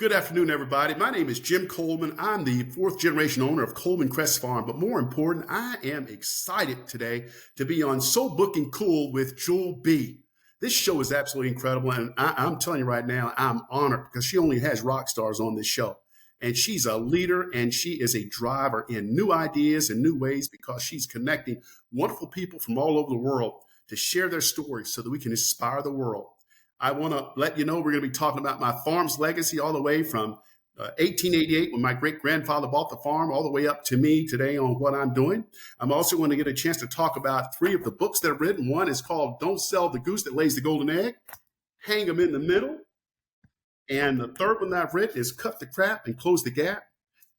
Good afternoon, everybody. My name is Jim Coleman. I'm the fourth generation owner of Coleman Crest Farm, but more important, I am excited today to be on So Booking Cool with Jewel B. This show is absolutely incredible, and I'm telling you right now, I'm honored because she only has rock stars on this show. And she's a leader and she is a driver in new ideas and new ways because she's connecting wonderful people from all over the world to share their stories so that we can inspire the world. I want to let you know we're going to be talking about my farm's legacy all the way from 1888 when my great grandfather bought the farm all the way up to me today on what I'm doing. I'm also going to get a chance to talk about three of the books that I've written. One is called Don't Sell the Goose That Lays the Golden Egg, Hang 'em in the Middle. And the third one that I've written is Cut the Crap and Close the Gap.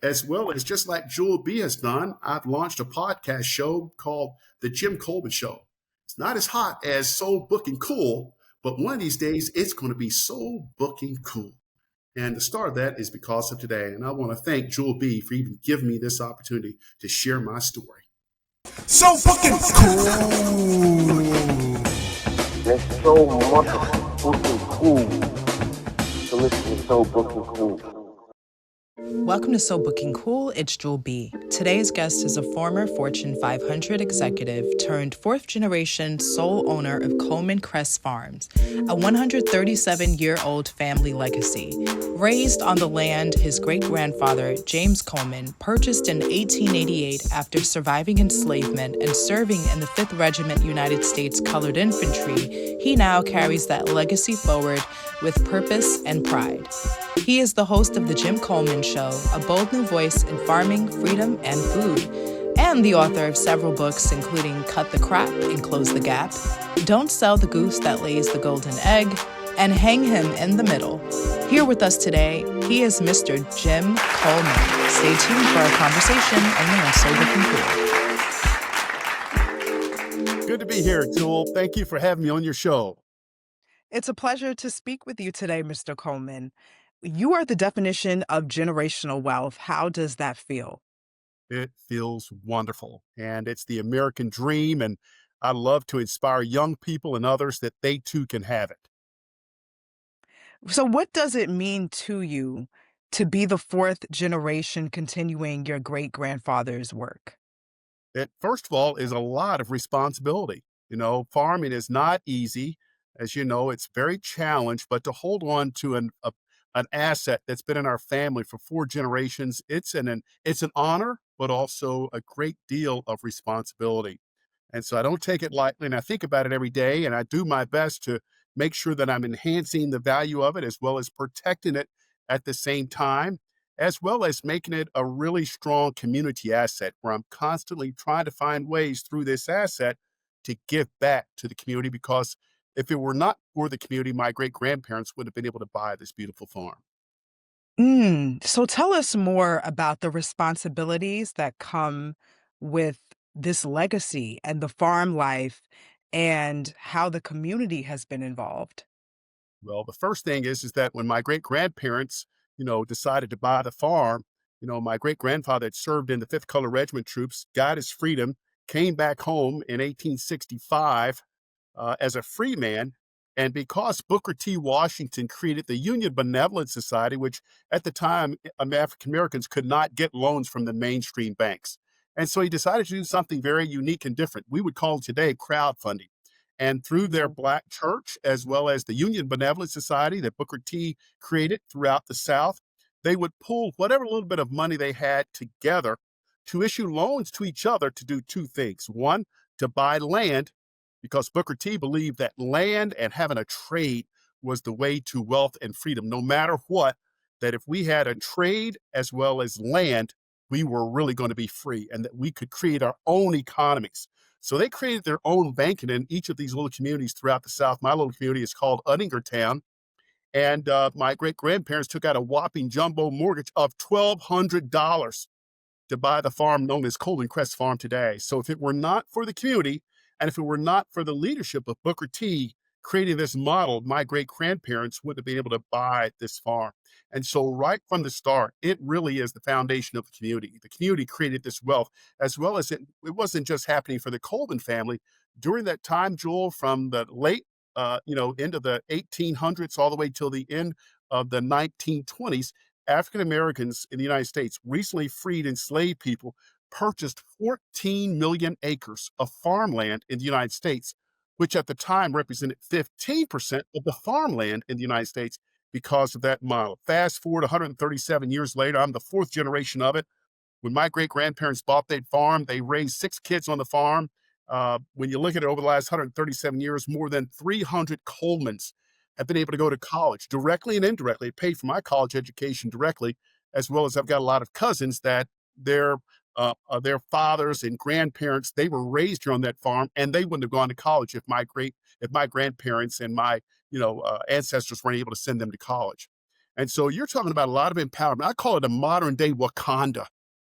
As well as just like Jewel B has done, I've launched a podcast show called The Jim Coleman Show. It's not as hot as So Booking Cool, but one of these days, it's going to be So Booking Cool. And the start of that is because of today. And I want to thank Jewel B for even giving me this opportunity to share my story. So Booking Cool. There's so much Booking Cool. So listen to So Booking Cool. Welcome to So Booking Cool, it's Jewel B. Today's guest is a former Fortune 500 executive turned fourth-generation sole owner of Coleman Crest Farms, a 137-year-old family legacy. Raised on the land his great-grandfather, James Coleman, purchased in 1888 after surviving enslavement and serving in the 5th Regiment United States Colored Infantry, he now carries that legacy forward with purpose and pride. He is the host of The Jim Coleman Show, a bold new voice in farming, freedom, and food, and the author of several books including Cut the Crap and Close the Gap, Don't Sell the Goose That Lays the Golden Egg, and Hang Him in the Middle. Here with us today, he is Mr. Jim Coleman. Stay tuned for our conversation only on So Booking Cool. Good to be here, Jewel. Thank you for having me on your show. It's a pleasure to speak with you today, Mr. Coleman. You are the definition of generational wealth. How does that feel? It feels wonderful. And it's the American dream. And I love to inspire young people and others that they too can have it. So what does it mean to you to be the fourth generation continuing your great-grandfather's work? It, first of all, is a lot of responsibility. You know, farming is not easy. As you know, it's very challenged, but to hold on to an asset that's been in our family for 4 generations, it's an honor, but also a great deal of responsibility. And so I don't take it lightly, and I think about it every day, and I do my best to make sure that I'm enhancing the value of it as well as protecting it at the same time, as well as making it a really strong community asset where I'm constantly trying to find ways through this asset to give back to the community, because if it were not for the community, my great-grandparents would have been able to buy this beautiful farm. So tell us more about the responsibilities that come with this legacy and the farm life and how the community has been involved. Well, the first thing is that when my great-grandparents, decided to buy the farm, my great-grandfather had served in the 5th Colored Regiment troops, got his freedom, came back home in 1865 as a free man. And because Booker T. Washington created the Union Benevolent Society, which at the time African Americans could not get loans from the mainstream banks. And so he decided to do something very unique and different. We would call today crowdfunding. And through their Black church, as well as the Union Benevolent Society that Booker T created throughout the South, they would pull whatever little bit of money they had together to issue loans to each other to do 2 things. One, to buy land, because Booker T believed that land and having a trade was the way to wealth and freedom, no matter what, that if we had a trade as well as land, we were really going to be free and that we could create our own economies. So they created their own banking in each of these little communities throughout the South. My little community is called Udingertown. And my great-grandparents took out a whopping jumbo mortgage of $1,200 to buy the farm known as Coleman Crest Farm today. So if it were not for the community, and if it were not for the leadership of Booker T creating this model, my great-grandparents wouldn't have been able to buy this farm. And so right from the start, it really is the foundation of the community. The community created this wealth, as well as it wasn't just happening for the Coleman family. During that time, Joel, from the late, into the 1800s all the way till the end of the 1920s, African Americans in the United States, recently freed enslaved people, purchased 14 million acres of farmland in the United States, which at the time represented 15% of the farmland in the United States because of that model. Fast forward 137 years later, I'm the fourth generation of it. When my great grandparents bought that farm, they raised 6 kids on the farm. When you look at it over the last 137 years, more than 300 Colemans have been able to go to college directly and indirectly, paid for my college education directly, as well as I've got a lot of cousins that their fathers and grandparents, they were raised here on that farm, and they wouldn't have gone to college if my grandparents and my ancestors weren't able to send them to college. And so you're talking about a lot of empowerment. I call it a modern day Wakanda,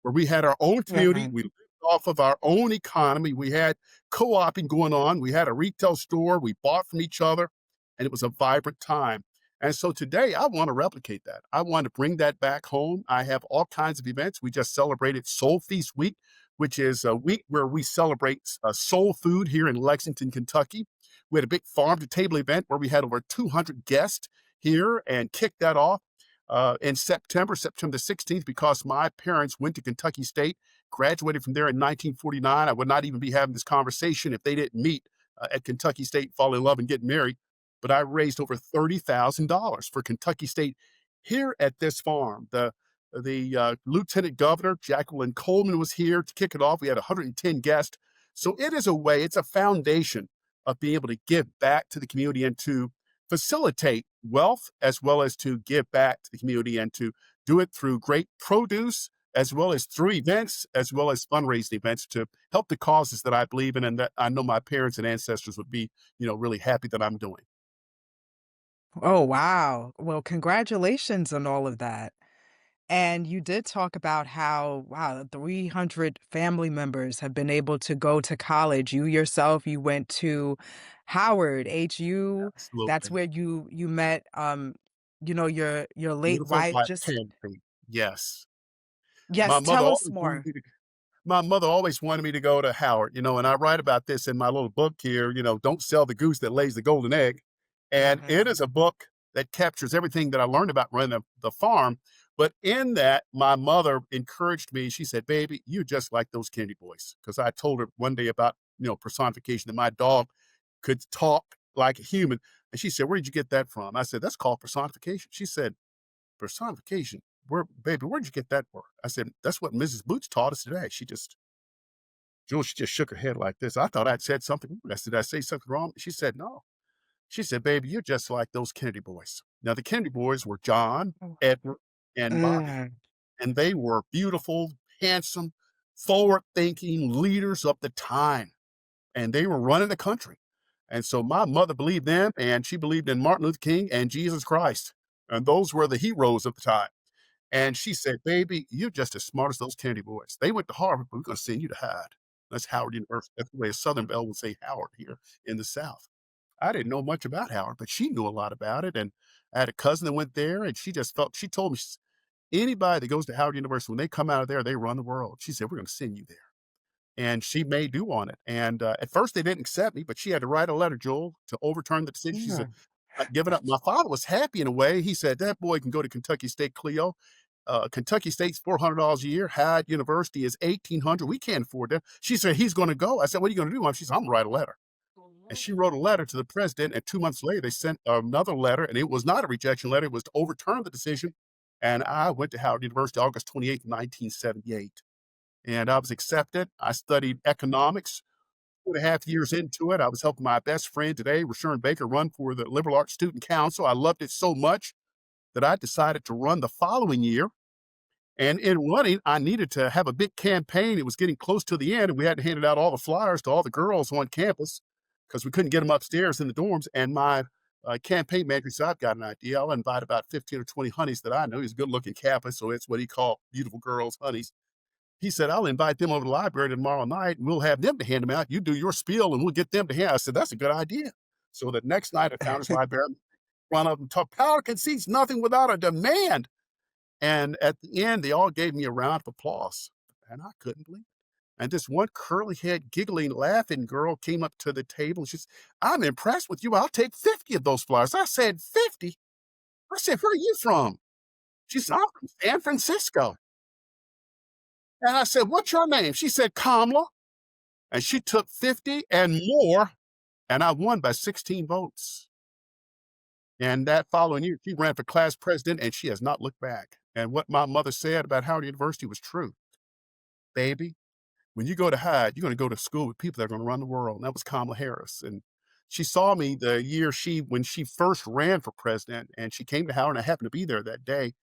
where we had our own community. Right. We lived off of our own economy. We had co-oping going on. We had a retail store. We bought from each other, and it was a vibrant time. And so today, I want to replicate that. I want to bring that back home. I have all kinds of events. We just celebrated Soul Feast Week, which is a week where we celebrate soul food here in Lexington, Kentucky. We had a big farm to table event where we had over 200 guests here and kicked that off in September the 16th, because my parents went to Kentucky State, graduated from there in 1949. I would not even be having this conversation if they didn't meet at Kentucky State, fall in love, and get married. But I raised over $30,000 for Kentucky State here at this farm. The Lieutenant Governor, Jim Coleman, was here to kick it off. We had 110 guests. So it is a way, it's a foundation of being able to give back to the community and to facilitate wealth, as well as to give back to the community and to do it through great produce, as well as through events, as well as fundraising events to help the causes that I believe in and that I know my parents and ancestors would be, really happy that I'm doing. Oh, wow. Well, congratulations on all of that. And you did talk about how, wow, 300 family members have been able to go to college. You yourself, you went to Howard, HU. That's Absolutely. where you met your late Beautiful wife. black Just candy. Yes. My yes, mother tell us always wanted more. me to My mother always wanted me to go to Howard, and I write about this in my little book here, Don't Sell the Goose That Lays the Golden Egg. And it Mhm. is a book that captures everything that I learned about running the farm. But in that, my mother encouraged me. She said, "Baby, you just like those candy boys." Because I told her one day about, personification, that my dog could talk like a human. And she said, "Where did you get that from?" I said, "That's called personification." She said, "Personification? Baby, where'd you get that word?" I said, "That's what Mrs. Boots taught us today." She just shook her head like this. I thought I'd said something. I said, "Did I say something wrong?" She said, "No." She said, "Baby, you're just like those Kennedy boys." Now, the Kennedy boys were John, Oh. Edward, and Bobby, Mm. and they were beautiful, handsome, forward-thinking leaders of the time, and they were running the country. And so my mother believed them, and she believed in Martin Luther King and Jesus Christ, and those were the heroes of the time. And she said, "Baby, you're just as smart as those Kennedy boys. They went to Harvard, but we're gonna send you to Hyde." That's Howard University. That's the way a Southern belle would say Howard here in the South. I didn't know much about Howard, but she knew a lot about it. And I had a cousin that went there, and she told me, anybody that goes to Howard University, when they come out of there, they run the world. She said, "We're going to send you there." And she made do on it. And at first, they didn't accept me, but she had to write a letter, Joel, to overturn the decision. She said, Mm. "Not giving up." My father was happy in a way. He said, "That boy can go to Kentucky State Clio. Kentucky State's $400 a year. Hyde University is 1,800. We can't afford that." She said, "He's going to go." I said, "What are you going to do, Mom?" She said, "I'm going to write a letter." And she wrote a letter to the president, and 2 months later, they sent another letter, and it was not a rejection letter, it was to overturn the decision. And I went to Howard University August 28th, 1978, and I was accepted. I studied economics. 2.5 years into it, I was helping my best friend today, Rashawn Baker, run for the Liberal Arts Student Council. I loved it so much that I decided to run the following year. And in running, I needed to have a big campaign. It was getting close to the end, and we had handed out all the flyers to all the girls on campus because we couldn't get them upstairs in the dorms. And my campaign manager said, "I've got an idea. I'll invite about 15 or 20 honeys that I know." He's a good looking campus, so it's what he called beautiful girls, honeys. He said, "I'll invite them over to the library tomorrow night, and we'll have them to hand them out. You do your spiel, and we'll get them to hand." I said, "That's a good idea." So the next night at Founders Library, in front of them, talk, "Power concedes nothing without a demand." And at the end, they all gave me a round of applause, and I couldn't believe it. And this one curly head, giggling, laughing girl came up to the table. And she said, "I'm impressed with you. I'll take 50 of those flowers." I said, "50? I said, "Where are you from?" She said, "I'm from San Francisco." And I said, "What's your name?" She said, "Kamala." And she took 50 and more, and I won by 16 votes. And that following year, she ran for class president, and she has not looked back. And what my mother said about Howard University was true. Baby, when you go to Hyde, you're gonna go to school with people that are gonna run the world. And that was Kamala Harris. And she saw me the year when she first ran for president, and she came to Howard, and I happened to be there that day.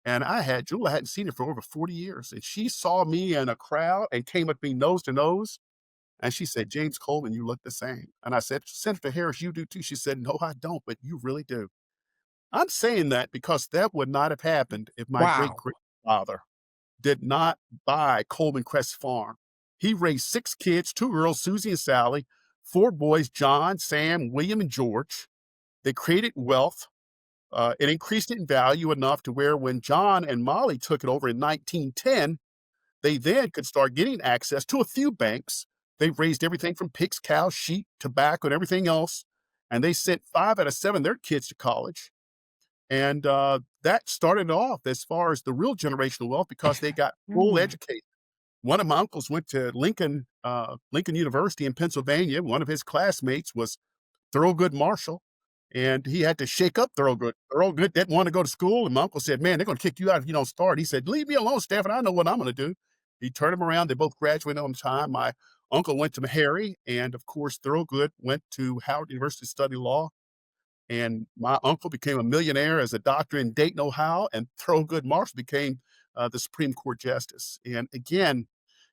And I hadn't seen her for over 40 years. And she saw me in a crowd and came up to me nose to nose. And she said, "James Coleman, you look the same." And I said, "Senator Harris, you do too." She said, "No, I don't, but you really do." I'm saying that because that would not have happened if my great Wow. grandfather did not buy Coleman Crest Farm. He raised 6 kids, 2 girls, Susie and Sally, 4 boys, John, Sam, William, and George. They created wealth. It increased it in value enough to where when John and Molly took it over in 1910, they then could start getting access to a few banks. They raised everything from pigs, cows, sheep, tobacco, and everything else. And they sent 5 out of 7 of their kids to college. And that started off as far as the real generational wealth because they got full Mm. education. One of my uncles went to Lincoln University in Pennsylvania. One of his classmates was Thurgood Marshall, and he had to shake up Thurgood. Thurgood didn't want to go to school, and my uncle said, "Man, they're going to kick you out if you don't start." He said, "Leave me alone, Stephen. I know what I'm going to do." He turned them around. They both graduated on time. My uncle went to Meharry, and of course, Thurgood went to Howard University to study law. And my uncle became a millionaire as a doctor in Dayton, Ohio, and Thurgood Marshall became the Supreme Court justice. And again,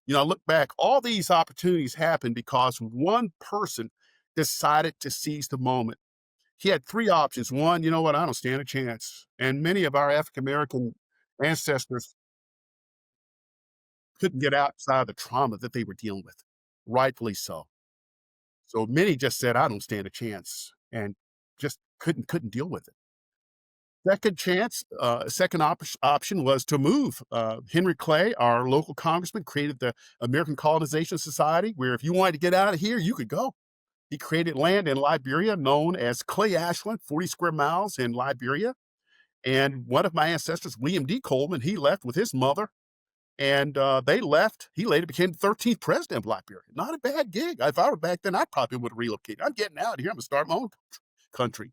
I look back, all these opportunities happened because one person decided to seize the moment. He had 3 options. One, you know what? I don't stand a chance. And many of our African American ancestors couldn't get outside the trauma that they were dealing with, rightfully so. So many just said, "I don't stand a chance," and just couldn't deal with it. Second option was to move. Henry Clay, our local congressman, created the American Colonization Society, where if you wanted to get out of here, you could go. He created land in Liberia known as Clay Ashland, 40 square miles in Liberia. And one of my ancestors, William D. Coleman, he left with his mother, and they left. He later became the 13th president of Liberia. Not a bad gig. If I were back then, I probably would have relocated. I'm getting out of here. I'm going to start my own country.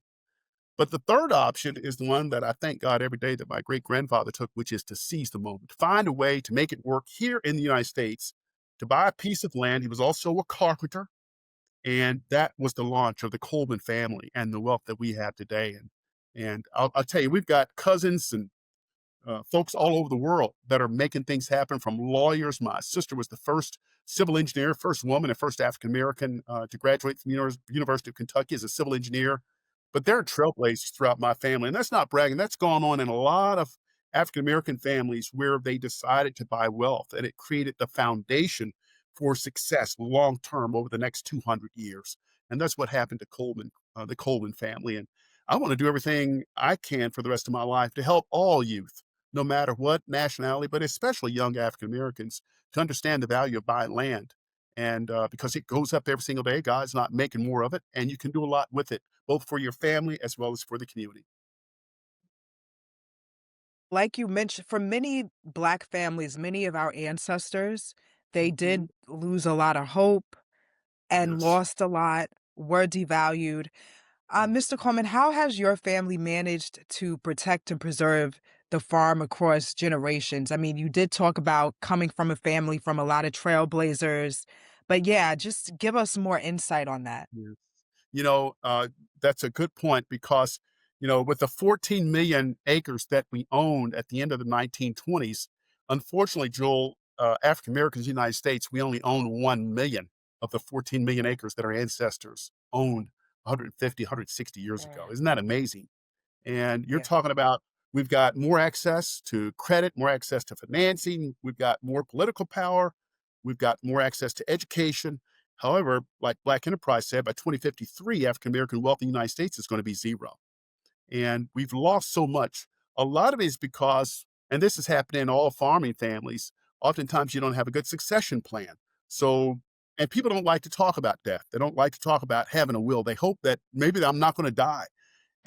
But the third option is the one that I thank God every day that my great grandfather took, which is to seize the moment, find a way to make it work here in the United States, to buy a piece of land. He was also a carpenter, and that was the launch of the Coleman family and the wealth that we have today. And I'll tell you, we've got cousins and folks all over the world that are making things happen, from lawyers. My sister was the first civil engineer, first woman and first African American to graduate from the University of Kentucky as a civil engineer. But there are trailblazers throughout my family, and that's not bragging. That's gone on in a lot of African American families where they decided to buy wealth, and it created the foundation for success long term over the next 200 years. And that's what happened to the Coleman family. And I want to do everything I can for the rest of my life to help all youth, no matter what nationality, but especially young African Americans, to understand the value of buying land. And because it goes up every single day, God's not making more of it, and you can do a lot with it, both for your family as well as for the community. Like you mentioned, for many Black families, many of our ancestors, they Mhm. did lose a lot of hope and Yes, lost a lot, were devalued. yes. Mr. Coleman, how has your family managed to protect and preserve the farm across generations? I mean, you did talk about coming from a family from a lot of trailblazers, but yeah, just give us more insight on that. Yeah. You know, that's a good point because, with the 14 million acres that we owned at the end of the 1920s, unfortunately, Joel, African Americans in the United States, we only own 1 million of the 14 million acres that our ancestors owned 150, 160 years ago. Mm, Isn't that amazing? And you're yeah. talking about we've got more access to credit, more access to financing, we've got more political power, we've got more access to education. However, like Black Enterprise said, by 2053, African American wealth in the United States is going to be zero. And we've lost so much. A lot of it is because, and this is happening in all farming families, oftentimes you don't have a good succession plan. So, and people don't like to talk about death. They don't like to talk about having a will. They hope that maybe I'm not going to die.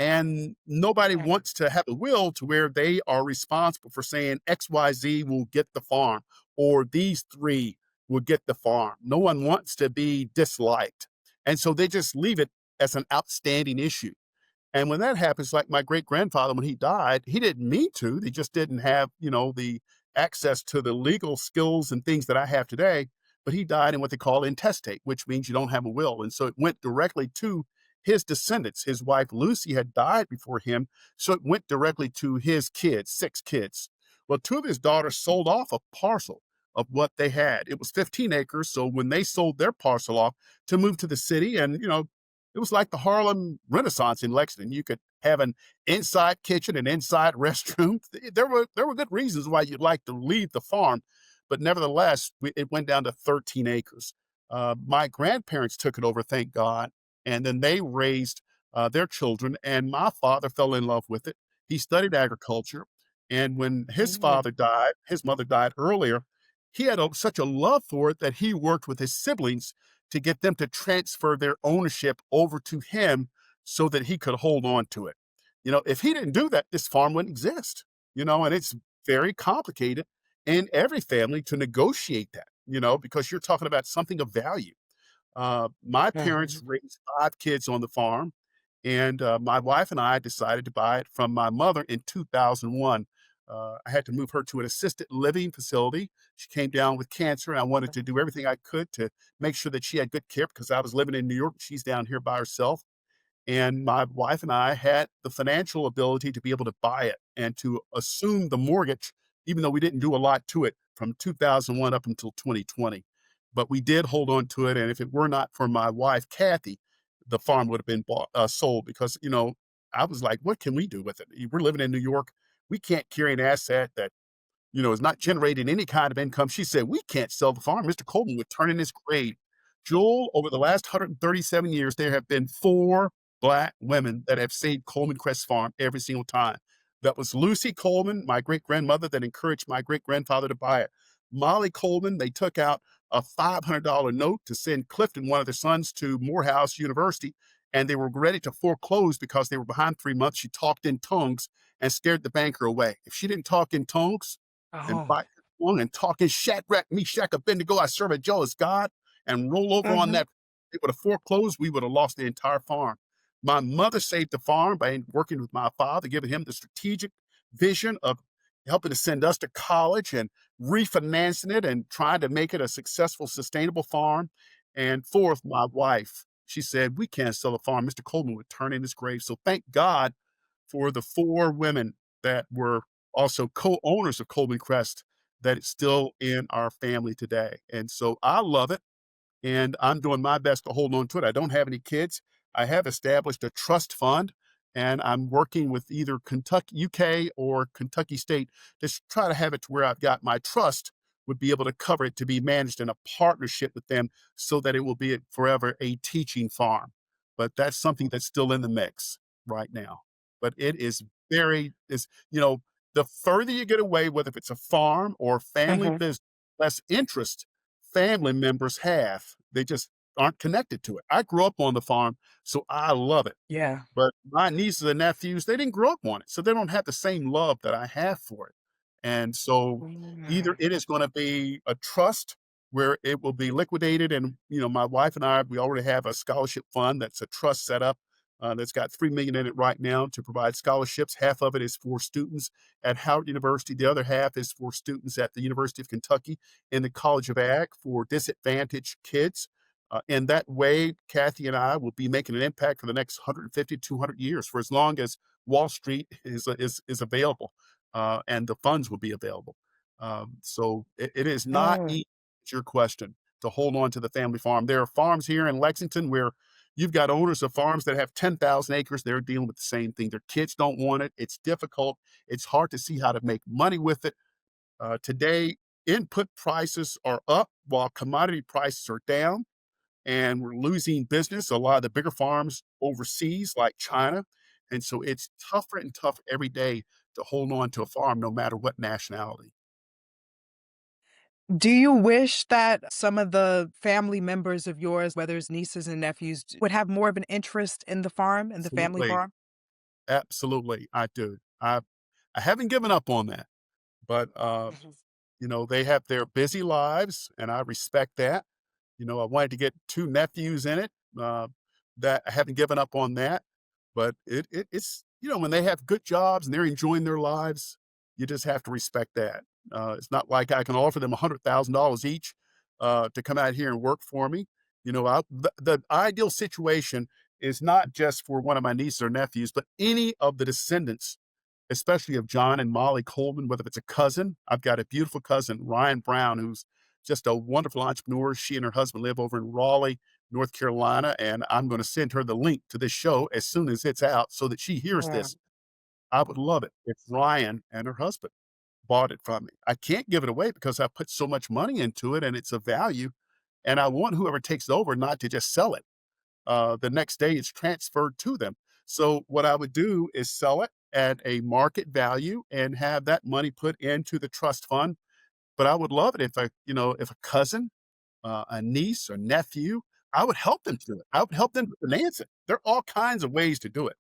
and nobody Okay. wants to have a will to where they are responsible for saying XYZ will get the farm or these three will get the farm. No one wants to be disliked. And so they just leave it as an outstanding issue. And when that happens, like my great grandfather, when he died, he didn't mean to. They just didn't have, the access to the legal skills and things that I have today. But he died in what they call intestate, which means you don't have a will. And so it went directly to his descendants. His wife Lucy had died before him. So it went directly to his kids, six kids. Well, two of his daughters sold off a parcel of what they had. It was 15 acres. So when they sold their parcel off to move to the city, and it was like the Harlem Renaissance in Lexington. You could have an inside kitchen, an inside restroom. There were good reasons why you'd like to leave the farm, but nevertheless, it went down to 13 acres. My grandparents took it over, thank God, and then they raised their children. And my father fell in love with it. He studied agriculture, and when his Mm. father died, his mother died earlier. He had such a love for it that he worked with his siblings to get them to transfer their ownership over to him so that he could hold on to it. If he didn't do that, this farm wouldn't exist, and it's very complicated in every family to negotiate that, because you're talking about something of value. My parents Mhm. raised 5 kids on the farm, and, my wife and I decided to buy it from my mother in 2001. I had to move her to an assisted living facility. She came down with cancer, and I wanted to do everything I could to make sure that she had good care because I was living in New York, she's down here by herself. And my wife and I had the financial ability to be able to buy it and to assume the mortgage, even though we didn't do a lot to it from 2001 up until 2020. But we did hold on to it. And if it were not for my wife, Kathy, the farm would have been sold because, I was like, what can we do with it? We're living in New York. We can't carry an asset that is not generating any kind of income. She said, we can't sell the farm. Mr. Coleman would turn in his grave. Joel, over the last 137 years, there have been 4 Black women that have saved Coleman Crest Farm every single time. That was Lucy Coleman, my great grandmother, that encouraged my great grandfather to buy it. Molly Coleman, they took out a $500 note to send Clifton, one of their sons, to Morehouse University, and they were ready to foreclose because they were behind 3 months. She talked in tongues and scared the banker away. If she didn't talk in tongues, and Oh. bite the tongue and talking Shadrach, Meshach, Abednego, I serve a jealous God, and roll over on Mhm. that. They would have foreclosed, we would have lost the entire farm. My mother saved the farm by working with my father, giving him the strategic vision of helping to send us to college and refinancing it and trying to make it a successful, sustainable farm. And fourth, my wife, she said, we can't sell the farm. Mr. Coleman would turn in his grave. So thank God for the 4 women that were also co-owners of Coleman Crest that is still in our family today. And so I love it, and I'm doing my best to hold on to it. I don't have any kids. I have established a trust fund, and I'm working with either Kentucky, UK, or Kentucky State to try to have it to where I've got my trust would be able to cover it to be managed in a partnership with them so that it will be forever a teaching farm. But that's something that's still in the mix right now. But it is the further you get away, whether if it's a farm or family Mhm. business, less interest family members have. They just aren't connected to it. I grew up on the farm, so I love it. Yeah. But my nieces and nephews, they didn't grow up on it, so they don't have the same love that I have for it. And so either Mm. it is gonna be a trust where it will be liquidated and, my wife and I, we already have a scholarship fund that's a trust set up, that's got 3 million in it right now to provide scholarships. Half of it is for students at Howard University. The other half is for students at the University of Kentucky in the College of Ag for disadvantaged kids. In that way, Kathy and I will be making an impact for the next 150, 200 years, for as long as Wall Street is available, and the funds will be available. So it is not Mm. easy, to your question, to hold on to the family farm. There are farms here in Lexington where you've got owners of farms that have 10,000 acres. They're dealing with the same thing. Their kids don't want it. It's difficult. It's hard to see how to make money with it. Today, input prices are up while commodity prices are down, and we're losing business. A lot of the bigger farms overseas, like China. And so it's tougher and tougher every day to hold on to a farm, no matter what nationality. Do you wish that some of the family members of yours, whether it's nieces and nephews, would have more of an interest in the farm, in the family Absolutely. farm? Absolutely, I do. I haven't given up on that, but, Mhm. they have their busy lives, and I respect that. I wanted to get 2 nephews in it, uh, that I haven't given up on that, but it's when they have good jobs and they're enjoying their lives, you just have to respect that. It's not like I can offer them $100,000 each, to come out here and work for me. The ideal situation is not just for one of my nieces or nephews, but any of the descendants, especially of John and Molly Coleman, whether it's a cousin. I've got a beautiful cousin, Ryan Brown, who's just a wonderful entrepreneur. She and her husband live over in Raleigh, North Carolina, and I'm going to send her the link to this show as soon as it's out so that she hears Mm. this. I would love it if Ryan and her husband bought it from me. I can't give it away because I put so much money into it and it's a value. And I want whoever takes it over not to just sell it. The next day it's transferred to them. So what I would do is sell it at a market value and have that money put into the trust fund. But I would love it if a cousin, a niece or nephew, I would help them do it. I would help them finance it. There are all kinds of ways to do it.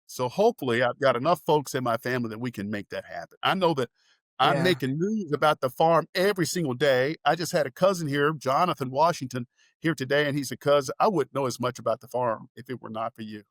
So hopefully I've got enough folks in my family that we can make that happen. I know that I'm Yeah. making news about the farm every single day. I just had a cousin here, Jonathan Washington, here today, and he said, "Cuz I wouldn't know as much about the farm if it were not for you.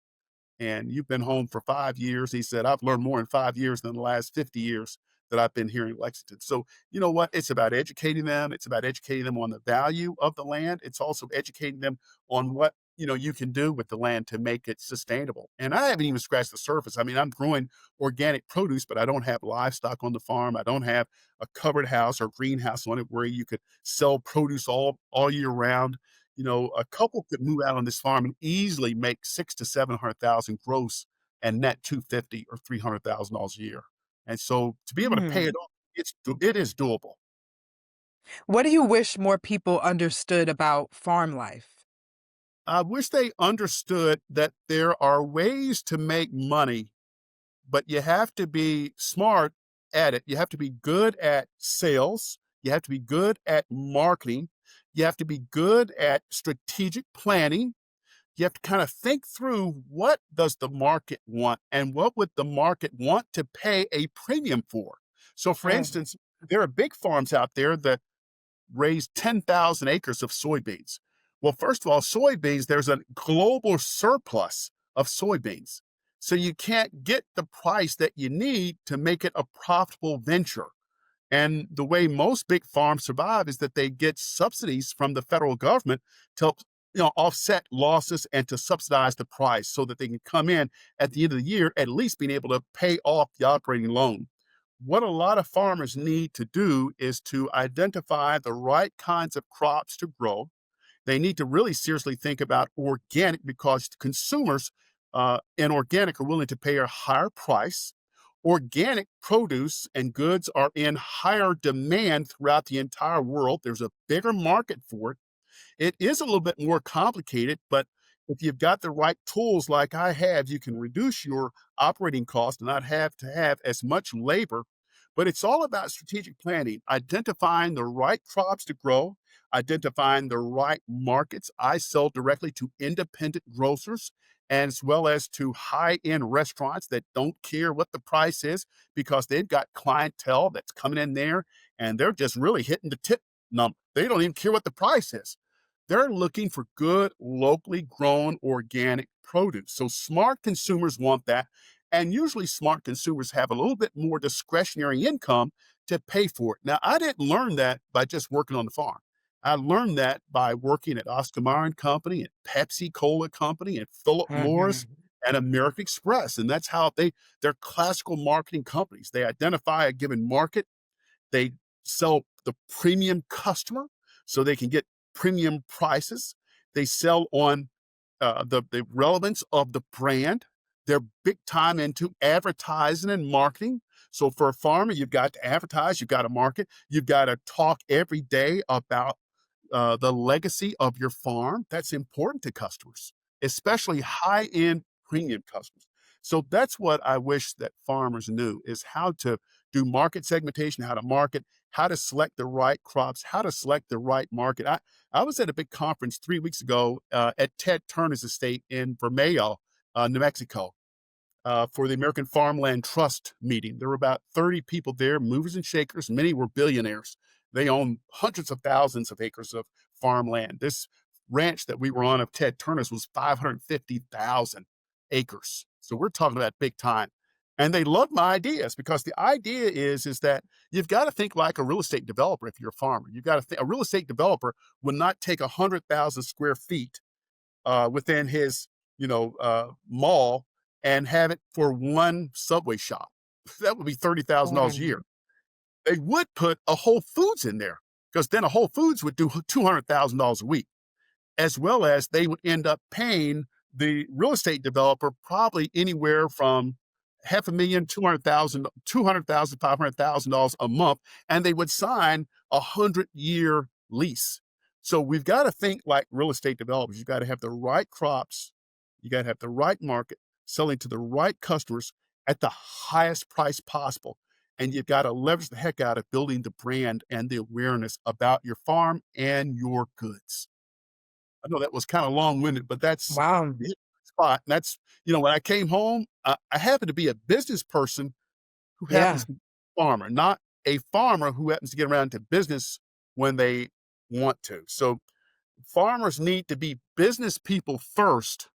And you've been home for 5 years." He said, "I've learned more in 5 years than the last 50 years that I've been here in Lexington." So, you know what? It's about educating them. It's about educating them on the value of the land. It's also educating them on what, you can do with the land to make it sustainable. And I haven't even scratched the surface. I mean, I'm growing organic produce, but I don't have livestock on the farm. I don't have a covered house or greenhouse on it where you could sell produce all year round. A couple could move out on this farm and easily make 6 to 700,000 gross and net 250 or $300,000 a year. And so to be able to pay Mm. it off, it is doable. What do you wish more people understood about farm life? I wish they understood that there are ways to make money, but you have to be smart at it. You have to be good at sales. You have to be good at marketing. You have to be good at strategic planning. You have to kind of think through, what does the market want and what would the market want to pay a premium for? So, for Mm. instance, there are big farms out there that raise 10,000 acres of soybeans. Well, first of all, soybeans, there's a global surplus of soybeans. So you can't get the price that you need to make it a profitable venture. And the way most big farms survive is that they get subsidies from the federal government to help, offset losses and to subsidize the price so that they can come in at the end of the year, at least being able to pay off the operating loan. What a lot of farmers need to do is to identify the right kinds of crops to grow. They need to really seriously think about organic because consumers in organic are willing to pay a higher price. Organic produce and goods are in higher demand throughout the entire world. There's a bigger market for it. It is a little bit more complicated, but if you've got the right tools like I have, you can reduce your operating cost and not have to have as much labor. But it's all about strategic planning, identifying the right crops to grow, identifying the right markets. I sell directly to independent grocers as well as to high end restaurants that don't care what the price is because they've got clientele that's coming in there and they're just really hitting the tip number. They don't even care what the price is. They're looking for good, locally grown organic produce. So smart consumers want that. And usually smart consumers have a little bit more discretionary income to pay for it. Now, I didn't learn that by just working on the farm. I learned that by working at Oscar Mayer and Company and Pepsi Cola Company and Philip Morris Mhm. and American Express. And that's how they're classical marketing companies. They identify a given market, they sell the premium customer so they can get premium prices. They sell on the relevance of the brand. They're big time into advertising and marketing. So for a farmer, you've got to advertise, you've got to market, you've got to talk every day about the legacy of your farm. That's important to customers, especially high end premium customers. So that's what I wish that farmers knew is how to do market segmentation, how to market, how to select the right crops, how to select the right market. I was at a big conference 3 weeks ago at Ted Turner's estate in Vermelho, New Mexico. for the American Farmland Trust meeting. There were about 30 people there, movers and shakers. Many were billionaires. They own hundreds of thousands of acres of farmland. This ranch that we were on of Ted Turner's was 550,000 acres. So we're talking about big time. And they loved my ideas because the idea is that you've got to think like a real estate developer if you're a farmer. You've got to think a real estate developer would not take 100,000 square feet within his, mall and have it for one Subway shop. That would be $30,000 a Mm. year. They would put a Whole Foods in there because then a Whole Foods would do $200,000 a week, as well as they would end up paying the real estate developer probably anywhere from half a million, 200,000, 200,000, $500,000 a month, and they would sign 100-year lease. So we've got to think like real estate developers. You've got to have the right crops. You got to have the right market, selling to the right customers at the highest price possible. And you've got to leverage the heck out of building the brand and the awareness about your farm and your goods. I know that was kind of long-winded, but that's Wow. the spot. And that's, when I came home, I happened to be a business person who happens Yeah. to be a farmer, not a farmer who happens to get around to business when they want to. So farmers need to be business people first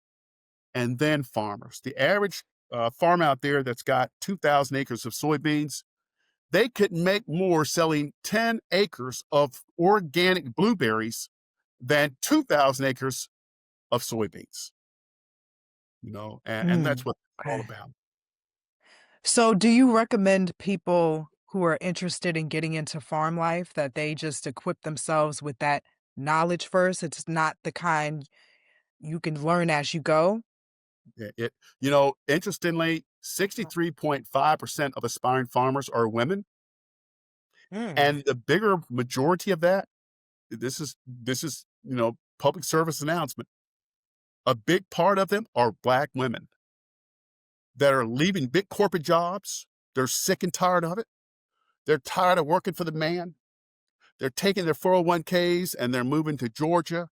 and then farmers. The average farm out there that's got 2,000 acres of soybeans, they could make more selling 10 acres of organic blueberries than 2,000 acres of soybeans, and that's Mm. what it's all Okay. about. So do you recommend people who are interested in getting into farm life that they just equip themselves with that knowledge first? It's not the kind you can learn as you go? Interestingly, 63.5% of aspiring farmers are women, Mm. and the bigger majority of that, this is public service announcement. A big part of them are Black women that are leaving big corporate jobs. They're sick and tired of it. They're tired of working for the man. They're taking their 401ks and they're moving to Georgia.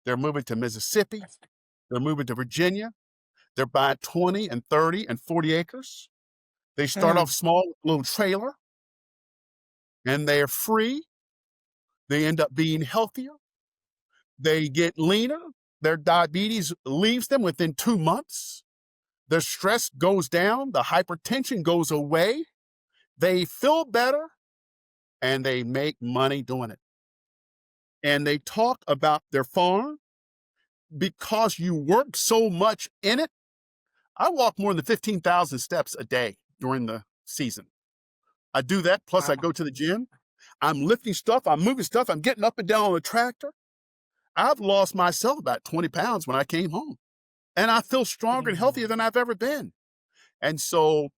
They're moving to Mississippi. They're moving to Virginia. They're buying 20 and 30 and 40 acres. They start off Mm. small, with a little trailer, and they're free. They end up being healthier. They get leaner. Their diabetes leaves them within 2 months. Their stress goes down. The hypertension goes away. They feel better and they make money doing it. And they talk about their farm because you work so much in it. I walk more than 15,000 steps a day during the season. I do that, plus I Wow. go to the gym. I'm lifting stuff, I'm moving stuff, I'm getting up and down on the tractor. I've lost myself about 20 pounds when I came home, and I feel stronger and healthier Mm. than I've ever been. And so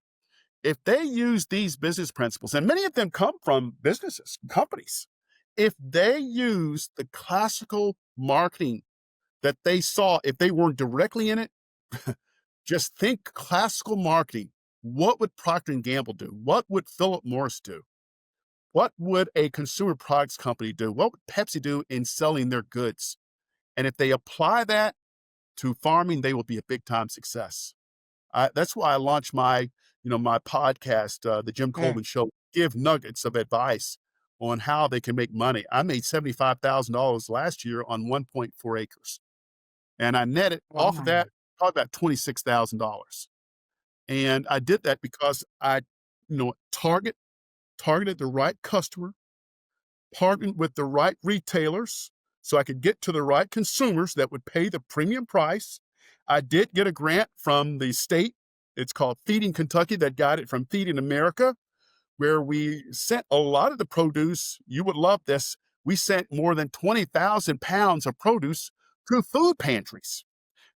if they use these business principles, and many of them come from businesses, companies, if they use the classical marketing that they saw, if they weren't directly in it, just think classical marketing. What would Procter& and Gamble do? What would Philip Morris do? What would a consumer products company do? What would Pepsi do in selling their goods? And if they apply that to farming, they will be a big time success. That's why I launched my podcast, the Jim Mm. Coleman Show, give nuggets of advice on how they can make money. I made $75,000 last year on 1.4 acres, and I netted off of Wow. that probably about $26,000. And I did that because I, targeted the right customer, partnered with the right retailers so I could get to the right consumers that would pay the premium price. I did get a grant from the state. It's called Feeding Kentucky, that got it from Feeding America, where we sent a lot of the produce. You would love this. We sent more than 20,000 pounds of produce to food pantries.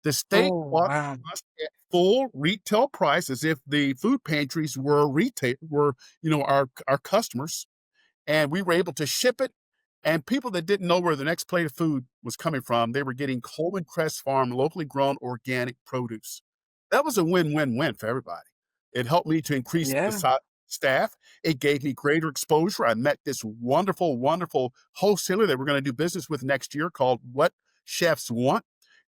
The state Oh, bought wow. us at full retail price as if the food pantries were our customers, and we were able to ship it. And people that didn't know where the next plate of food was coming from, they were getting Coleman Crest Farm locally grown organic produce. That was a win-win-win for everybody. It helped me to increase the Yeah. staff. It gave me greater exposure. I met this wonderful, wonderful wholesaler that we're going to do business with next year called What Chefs Want.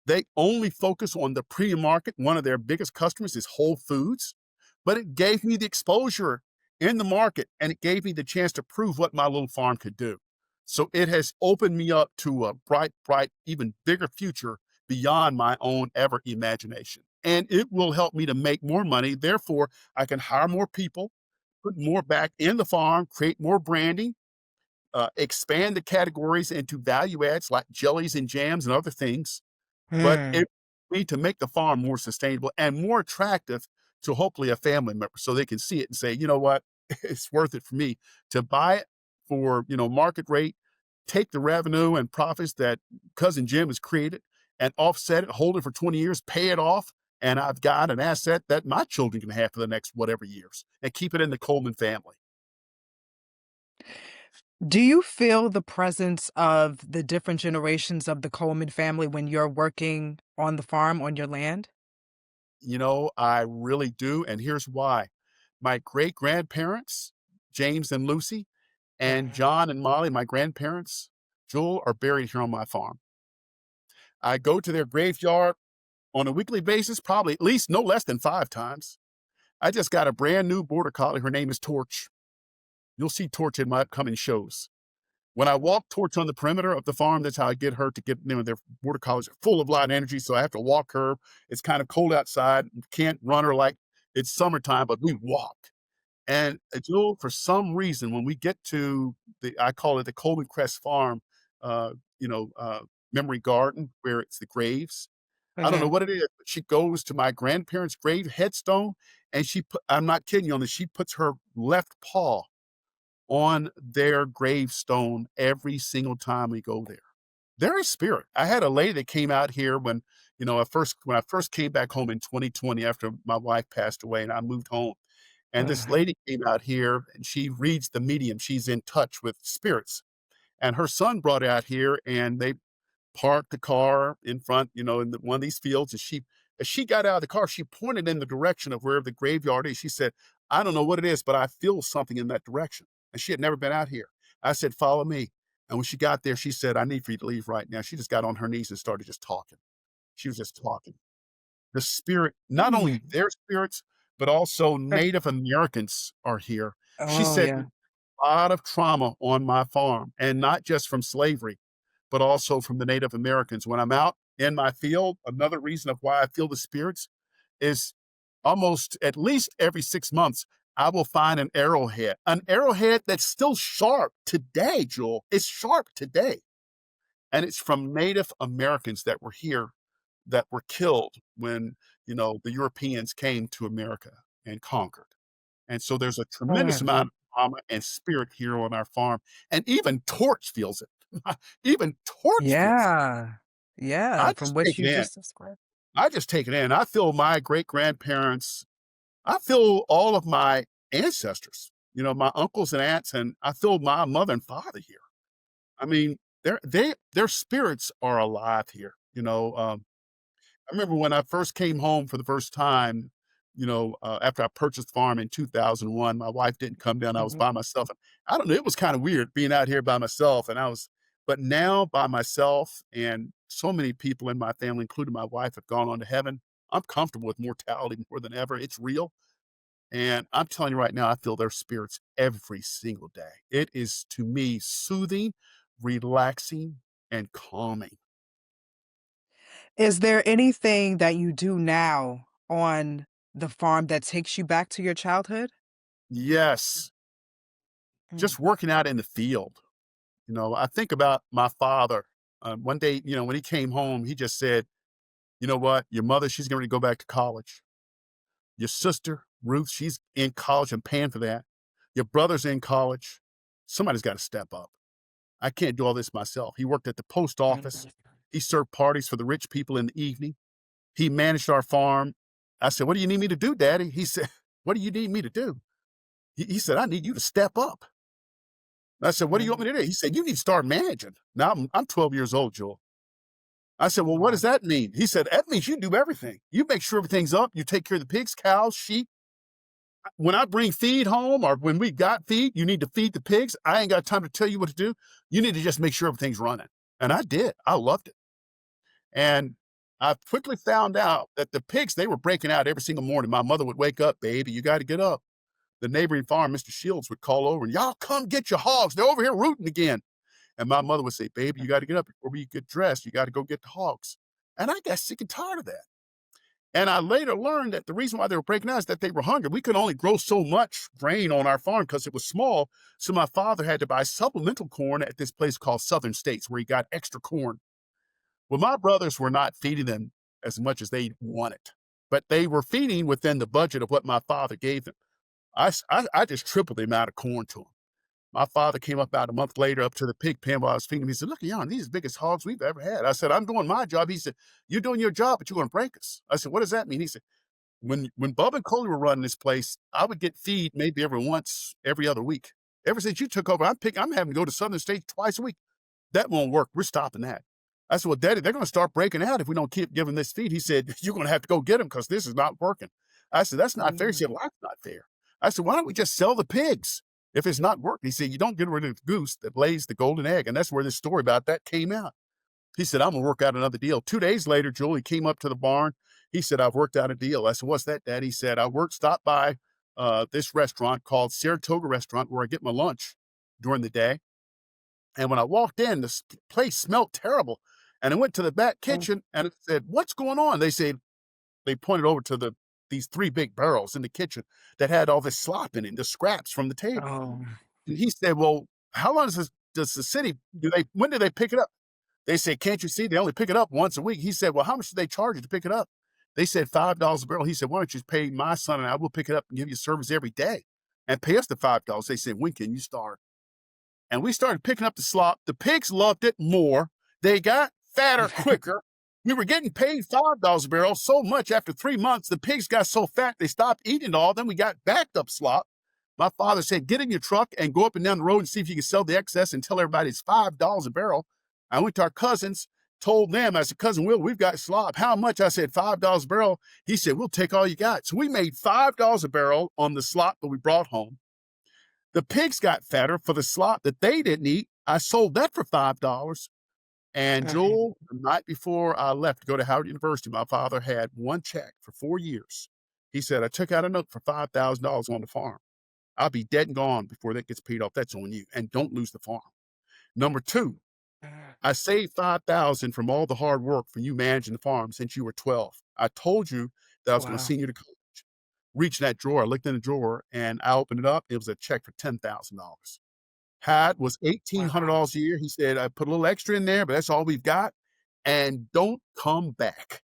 They only focus on the premium market. One of their biggest customers is Whole Foods, but it gave me the exposure in the market and it gave me the chance to prove what my little farm could do. So it has opened me up to a bright, bright, even bigger future beyond my own ever imagination. And it will help me to make more money. Therefore, I can hire more people, put more back in the farm, create more branding, expand the categories into value adds like jellies and jams and other things. But Mm. it need to make the farm more sustainable and more attractive to hopefully a family member so they can see it and say, you know what, it's worth it for me to buy it for, market rate, take the revenue and profits that cousin Jim has created and offset it, hold it for 20 years, pay it off. And I've got an asset that my children can have for the next whatever years and keep it in the Coleman family. Do you feel the presence of the different generations of the Coleman family when you're working on the farm, on your land? I really do. And here's why. My great grandparents, James and Lucy, and Mhm. John and Molly, my grandparents, Joel, are buried here on my farm. I go to their graveyard on a weekly basis, probably at least no less than 5 times. I just got a brand new border collie. Her name is Torch. You'll see Torch in my upcoming shows. When I walk Torch on the perimeter of the farm, that's how I get her to get, their border collies are full of light and energy. So I have to walk her. It's kind of cold outside. Can't run her like it's summertime, but we walk. And Jewel, for some reason, when we get to I call it the Coleman Crest Farm, uh, you know, uh, memory garden where it's the graves. I don't know Mhm. what it is, but she goes to my grandparents' grave headstone and I'm not kidding you on this, she puts her left paw on their gravestone every single time we go there. They're a spirit. I had a lady that came out here when I first came back home in 2020 after my wife passed away and I moved home. And this Mhm. lady came out here and she reads the medium. She's in touch with spirits. And her son brought out here and they parked the car in front, in one of these fields. And as she got out of the car, she pointed in the direction of where the graveyard is. She said, I don't know what it is, but I feel something in that direction. And she had never been out here. I said, follow me. And when she got there, she said, I need for you to leave right now. She just got on her knees and started just talking. She was just talking. The spirit, not only Mm. their spirits, but also Eh. Native Americans are here. She Oh, said yeah. a lot of trauma on my farm, and not just from slavery, but also from the Native Americans. When I'm out in my field, another reason of why I feel the spirits is almost at least every 6 months, I will find an arrowhead that's still sharp today, Jewel. It's sharp today. And it's from Native Americans that were here that were killed when, the Europeans came to America and conquered. And so there's a tremendous Mm. amount of trauma and spirit here on our farm, and even Torch feels it. Even Torch feels it. Yeah. Yeah, I from just what take you it in. just described. I just take it in. I feel my great-grandparents. I feel all of my ancestors, my uncles and aunts, and I feel my mother and father here. I mean, their spirits are alive here, I remember when I first came home for the first time, after I purchased the farm in 2001, my wife didn't come down. I was Mhm. by myself. And I don't know. It was kind of weird being out here by myself. But now by myself and so many people in my family, including my wife, have gone on to heaven. I'm comfortable with mortality more than ever. It's real. And I'm telling you right now, I feel their spirits every single day. It is to me soothing, relaxing, and calming. Is there anything that you do now on the farm that takes you back to your childhood? Yes, Mm. just working out in the field. I think about my father. One day, when he came home, he just said, "You know what? Your mother, she's going to go back to college. Your sister, Ruth, she's in college and paying for that. Your brother's in college. Somebody's got to step up. I can't do all this myself." He worked at the post office. He served parties for the rich people in the evening. He managed our farm. I said, "What do you need me to do, Daddy?" He said, "What do you need me to do?" He said, "I need you to step up." I said, "What do you want Mhm. me to do?" He said, "You need to start managing." Now I'm 12 years old, Joel. I said, "Well, what does Wow. that mean?" He said, "That means you do everything. You make sure everything's up. You take care of the pigs, cows, sheep. When I bring feed home or when we got feed, you need to feed the pigs. I ain't got time to tell you what to do. You need to just make sure everything's running." And I did. I loved it. And I quickly found out that the pigs, they were breaking out every single morning. My mother would wake up, "Baby, you gotta get up." The neighboring farm, Mr. Shields, would call over, and, "Y'all come get your hogs. They're over here rooting again." And my mother would say, "Baby, you gotta get up before we get dressed. You gotta go get the hogs." And I got sick and tired of that. And I later learned that the reason why they were breaking out is that they were hungry. We could only grow so much grain on our farm because it was small. So my father had to buy supplemental corn at this place called Southern States, where he got extra corn. Well, my brothers were not feeding them as much as they wanted, but they were feeding within the budget of what my father gave them. I just tripled the amount of corn to them. My father came up about a month later up to the pig pen while I was feeding him. He said, "Look, Jan, these are the biggest hogs we've ever had." I said, "I'm doing my job." He said, "You're doing your job, but you're going to break us." I said, "What does that mean?" He said, when Bub and Coley were running this place, I would get feed maybe every other week. Ever since you took over, I'm having to go to Southern States twice a week. That won't work. We're stopping that." I said, "Well, Daddy, they're going to start breaking out if we don't keep giving this feed." He said, "You're going to have to go get them because this is not working." I said, "That's not fair." He Mm. said, "Well, that's not fair." I said, "Why don't we just sell the pigs if it's not working?" He said, "You don't get rid of the goose that lays the golden egg." And that's where this story about that came out. He said, "I'm going to work out another deal." 2 days later, Julie came up to the barn. He said, "I've worked out a deal." I said, "What's that, Dad?" He said, stopped by this restaurant called Saratoga Restaurant where I get my lunch during the day. And when I walked in, this place smelled terrible. And I went to the back Oh. kitchen and it said, "What's going on?" They said, they pointed over to these three big barrels in the kitchen that had all this slop in it, the scraps from the table. Oh. And he said, "Well, how long does the city, when do they pick it up?" They said, "Can't you see? They only pick it up once a week." He said, "Well, how much do they charge you to pick it up?" They said, $5 a barrel. He said, "Why don't you pay my son and I will pick it up and give you service every day and pay us the $5." They said, "When can you start?" And we started picking up the slop. The pigs loved it more. They got fatter quicker. We were getting paid $5 a barrel so much after 3 months. The pigs got so fat they stopped eating it all. Then we got backed up slop. My father said, "Get in your truck and go up and down the road and see if you can sell the excess and tell everybody it's $5 a barrel." I went to our cousins, told them, I said, "Cousin Will, we've got slop." "How much?" I said, $5 a barrel. He said, "We'll take all you got." So we made $5 a barrel on the slop that we brought home. The pigs got fatter for the slop that they didn't eat. I sold that for $5. And Uh-huh. Joel, the night before I left to go to Howard University, my father had one check for 4 years. He said, "I took out a note for $5,000 on the farm. I'll be dead and gone before that gets paid off. That's on you. And don't lose the farm." Number two, I saved 5,000 from all the hard work for you managing the farm since you were 12. I told you that I was going to Wow. send you to college. Reached in that drawer, I looked in the drawer, and I opened it up. It was a check for $10,000. Had was Wow. $1,800 a year. He said, "I put a little extra in there, but that's all we've got. And don't come back."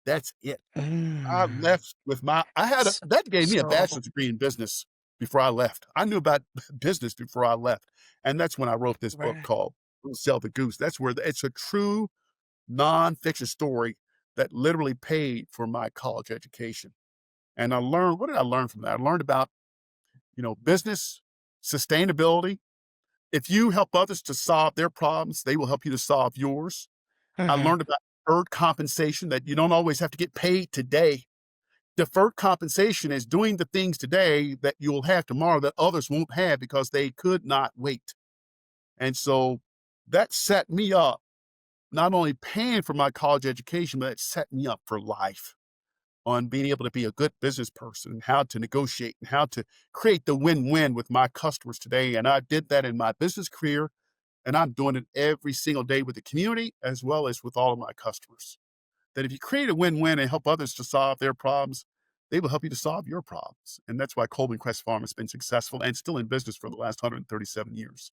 That's it. I Mm. left with S that gave me a so bachelor's degree in business before I left. I knew about business before I left. And that's when I wrote this book right. called Who'll Sell the Goose. That's where it's a true nonfiction story that literally paid for my college education. And I learned, what did I learn from that? I learned about, business, sustainability. If you help others to solve their problems, they will help you to solve yours. I Mhm. learned about deferred compensation, that you don't always have to get paid today. Deferred compensation is doing the things today that you'll have tomorrow that others won't have because they could not wait. And so that set me up, not only paying for my college education, but it set me up for life on being able to be a good business person and how to negotiate and how to create the win-win with my customers today. And I did that in my business career, and I'm doing it every single day with the community as well as with all of my customers. That if you create a win-win and help others to solve their problems, they will help you to solve your problems. And that's why Coleman Crest Farm has been successful and still in business for the last 137 years.